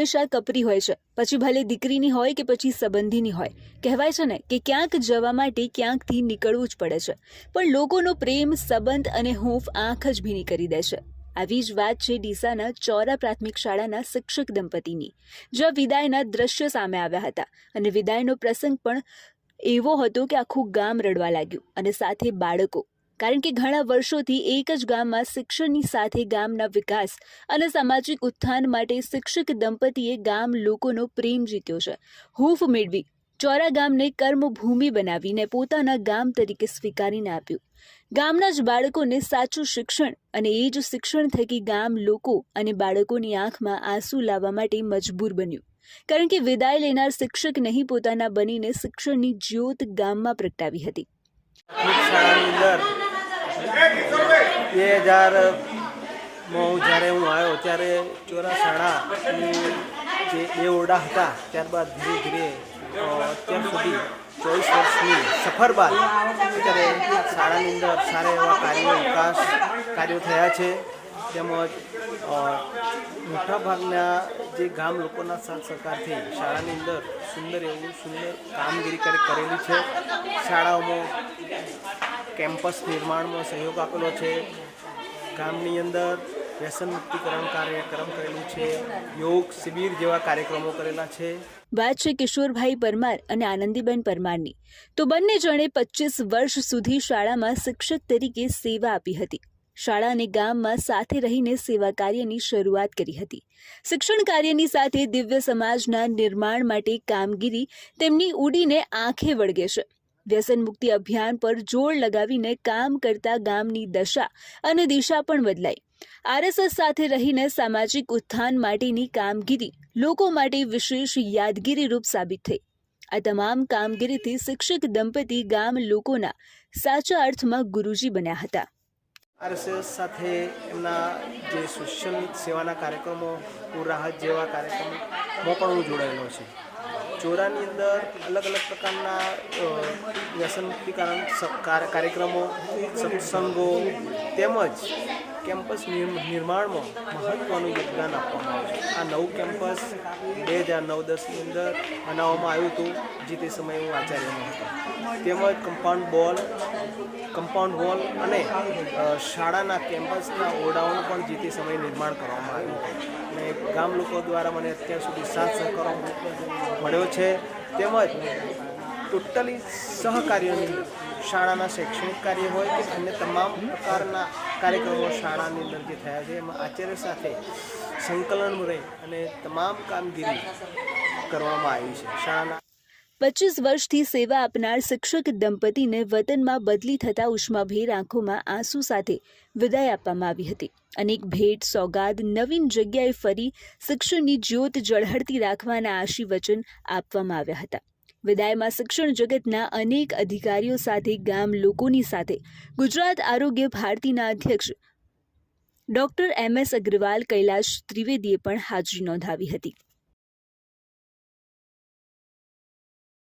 હંમેશા કપરી હોય છે, પછી ભલે દીકરીની હોય કે પછી સંબંધીની હોય. કહેવાય છે ને કે ક્યાંક જવા માટે ક્યાંકથી નીકળવું જ પડે છે, પણ લોકોનો પ્રેમ, સંબંધ અને હૂંફ આંખ જ ભીની કરી દે છે. આવી જ વાત છે ડીસાના ચોરા પ્રાથમિક શાળાના શિક્ષક દંપતીની, જ્યાં વિદાયના દ્રશ્ય સામે આવ્યા હતા અને વિદાયનો પ્રસંગ પણ એવો હતો કે આખું ગામ રડવા લાગ્યું અને સાથે બાળકો. કારણ કે ઘણા વર્ષોથી એક જ ગામમાં શિક્ષણની સાથે ગામના વિકાસ અને સામાજિક ઉત્થાન માટે શિક્ષક દંપતીએ ગામ લોકોનો પ્રેમ જીત્યો છે, હૂંફ મેળવી ચોરા ગામને કર્મભૂમિ બનાવીને પોતાના ગામ તરીકે સ્વીકારીને આપ્યું. ગામના જ બાળકોને સાચું શિક્ષણ અને એ જ શિક્ષણ થકી ગામ લોકો અને બાળકોની આંખમાં આંસુ લાવવા માટે મજબૂર બન્યું. કારણ કે વિદાય લેનાર શિક્ષક નહીં પોતાના બનીને શિક્ષણની જ્યોત ગામમાં પ્રગટાવી હતી. શાળાની અંદર 2000 હું આવ્યો ત્યારે ચોરા શાળાની જે 2 ઓરડા હતા, ત્યારબાદ ધીરે ધીરે અત્યાર સુધી 24 વર્ષની સફર બાદ અત્યારે શાળાની અંદર સારા એવા વિકાસ કાર્યો થયા છે. તેમજ મોટાભાગના જે ગામ લોકોના સાથ સહકારથી શાળાની અંદર સુંદર કામગીરી કરેલી છે. શાળાઓમાં કેમ્પસ નિર્માણમાં સહયોગ આપેલો છે. ગામની અંદર વ્યસન મુક્તિકરણ કાર્યક્રમ કરેલું છે. યોગ શિબિર જેવા કાર્યક્રમો કરેલા છે. વાત છે કિશોરભાઈ પરમાર અને આનંદીબેન પરમારની. તો બંને જણે 25 વર્ષ સુધી શાળામાં શિક્ષક તરીકે સેવા આપી હતી. શાળા અને ગામમાં સાથે રહીને સેવા કાર્યની શરૂઆત કરી હતી. શિક્ષણ કાર્યની સાથે દિવ્ય સમાજના નિર્માણ માટે કામગીરી તેમની ઉડીને આંખે વળગે છે. વ્યસન મુક્તિ અભિયાન પર જોર લગાવીને કામ કરતા ગામની દશા અને દિશા પણ બદલાઈ. RSS સાથે રહીને સામાજિક ઉત્થાન માટેની કામગીરી લોકો માટે વિશેષ યાદગીરી રૂપ સાબિત થઈ. આ તમામ કામગીરીથી શિક્ષક દંપતી ગામ લોકોના સાચા અર્થમાં ગુરુજી બન્યા હતા. RSS સાથે એમના જે સોશિયલ સેવાના કાર્યક્રમો, રાહત જેવા કાર્યક્રમોમાં પણ હું જોડાયેલો છું. ચોરાની અંદર અલગ અલગ પ્રકારના વ્યસન મુક્તિકરણ કાર્યક્રમો, સત્સંગો તેમજ કેમ્પસ નિર્માણમાં મહત્ત્વનું યોગદાન આપવામાં આવે છે. આ નવું કેમ્પસ 2009-10ની અંદર બનાવવામાં આવ્યું હતું, જે તે સમયે હું આચાર્યમાં હતો. તેમજ કમ્પાઉન્ડ વોલ અને શાળાના કેમ્પસના ઓરડાઓનું પણ જે તે સમયે નિર્માણ કરવામાં આવ્યું હતું. અને ગામ લોકો દ્વારા મને અત્યાર સુધી સાથ સહકારો મળ્યો છે. તેમજ ટોટલી સહકાર્યોની શાળાના શૈક્ષણિક કાર્ય હોય કે અન્ય તમામ પ્રકારના કાર્યક્રમો શાળાની અંદર જે થયા છે, એમાં આચાર્ય સાથે સંકલન રહી અને તમામ કામગીરી કરવામાં આવી છે. શાળાના 25 વર્ષથી સેવા આપનાર શિક્ષક દંપતીને વતનમાં બદલી થતા ઉષ્માભેર આંખોમાં આંસુ સાથે વિદાય આપવામાં આવી હતી. અનેક ભેટ સોગાદ, નવીન જગ્યાએ ફરી શિક્ષણની જ્યોત ઝળહળતી રાખવાના આશીર્વચન આપવામાં આવ્યા હતા. વિદાયમાં શિક્ષણ જગતના અનેક અધિકારીઓ સાથે ગામ લોકોની સાથે ગુજરાત આરોગ્ય ભારતીના અધ્યક્ષ ડોક્ટર MS અગ્રવાલ, કૈલાશ ત્રિવેદીએ પણ હાજરી નોંધાવી હતી.